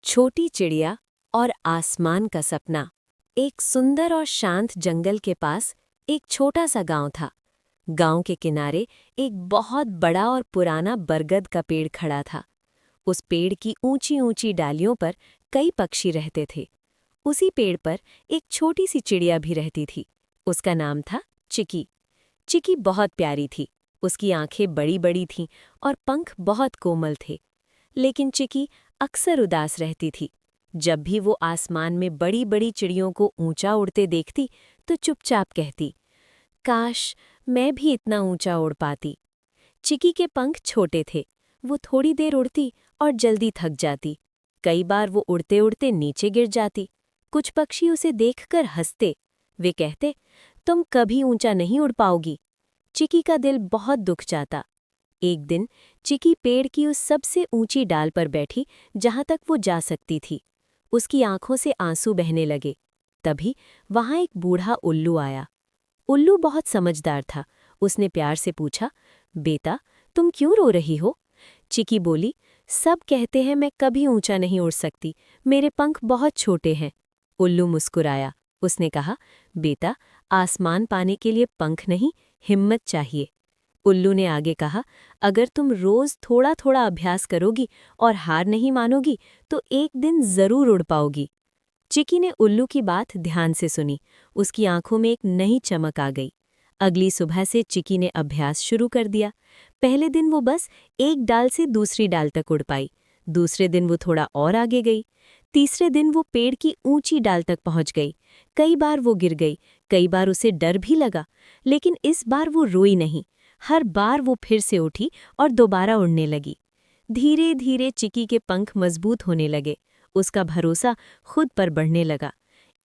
छोटी चिड़िया और आसमान का सपना। एक सुंदर और शांत जंगल के पास एक छोटा सा गांव था। गांव के किनारे एक बहुत बड़ा और पुराना बरगद का पेड़ खड़ा था। उस पेड़ की ऊंची ऊंची डालियों पर कई पक्षी रहते थे। उसी पेड़ पर एक छोटी सी चिड़िया भी रहती थी। उसका नाम था चिकी। चिकी बहुत प्यारी थी। उसकी आंखें बड़ी बड़ी थीं और पंख बहुत कोमल थे। लेकिन चिकी अक्सर उदास रहती थी। जब भी वो आसमान में बड़ी बड़ी चिड़ियों को ऊंचा उड़ते देखती तो चुपचाप कहती, काश मैं भी इतना ऊंचा उड़ पाती। चिकी के पंख छोटे थे। वो थोड़ी देर उड़ती और जल्दी थक जाती। कई बार वो उड़ते उड़ते नीचे गिर जाती। कुछ पक्षी उसे देखकर हंसते। वे कहते, तुम कभी ऊंचा नहीं उड़ पाओगी। चिकी का दिल बहुत दुख जाता। एक दिन चिकी पेड़ की उस सबसे ऊंची डाल पर बैठी जहां तक वो जा सकती थी। उसकी आंखों से आंसू बहने लगे। तभी वहां एक बूढ़ा उल्लू आया। उल्लू बहुत समझदार था। उसने प्यार से पूछा, बेटा तुम क्यों रो रही हो? चिकी बोली, सब कहते हैं मैं कभी ऊंचा नहीं उड़ सकती, मेरे पंख बहुत छोटे हैं। उल्लू मुस्कुराया। उसने कहा, बेटा आसमान पाने के लिए पंख नहीं, हिम्मत चाहिए। उल्लू ने आगे कहा, अगर तुम रोज थोड़ा थोड़ा अभ्यास करोगी और हार नहीं मानोगी तो एक दिन जरूर उड़ पाओगी। चिकी ने उल्लू की बात ध्यान से सुनी। उसकी आंखों में एक नई चमक आ गई। अगली सुबह से चिकी ने अभ्यास शुरू कर दिया। पहले दिन वो बस एक डाल से दूसरी डाल तक उड़ पाई। दूसरे दिन वो थोड़ा और आगे गई। तीसरे दिन वो पेड़ की ऊंची डाल तक पहुंच गई। कई बार वो गिर गई, कई बार उसे डर भी लगा, लेकिन इस बार वो रोई नहीं। हर बार वो फिर से उठी और दोबारा उड़ने लगी। धीरे धीरे चिकी के पंख मजबूत होने लगे। उसका भरोसा खुद पर बढ़ने लगा।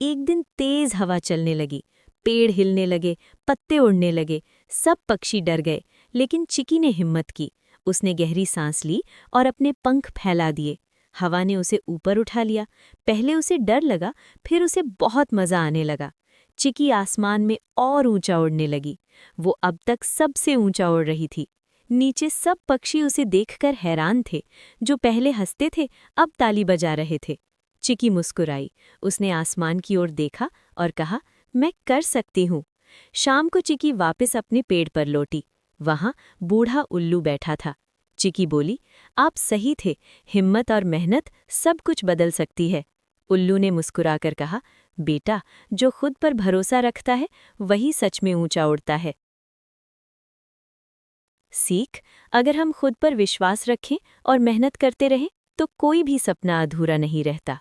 एक दिन तेज हवा चलने लगी। पेड़ हिलने लगे, पत्ते उड़ने लगे। सब पक्षी डर गए, लेकिन चिकी ने हिम्मत की। उसने गहरी सांस ली और अपने पंख फैला दिए। हवा ने उसे ऊपर उठा लिया। पहले उसे डर लगा, फिर उसे बहुत मजा आने लगा। चिकी आसमान में और ऊंचा उड़ने लगी। वो अब तक सबसे ऊंचा उड़ रही थी। नीचे सब पक्षी उसे देखकर हैरान थे। जो पहले हंसते थे अब ताली बजा रहे थे। चिकी मुस्कुराई। उसने आसमान की ओर देखा और कहा, मैं कर सकती हूँ। शाम को चिकी वापस अपने पेड़ पर लौटी। वहां बूढ़ा उल्लू बैठा था। चिकी बोली, आप सही थे, हिम्मत और मेहनत सब कुछ बदल सकती है। उल्लू ने मुस्कुराकर कहा, बेटा जो खुद पर भरोसा रखता है वही सच में ऊंचा उड़ता है। सीख, अगर हम खुद पर विश्वास रखें और मेहनत करते रहें तो कोई भी सपना अधूरा नहीं रहता।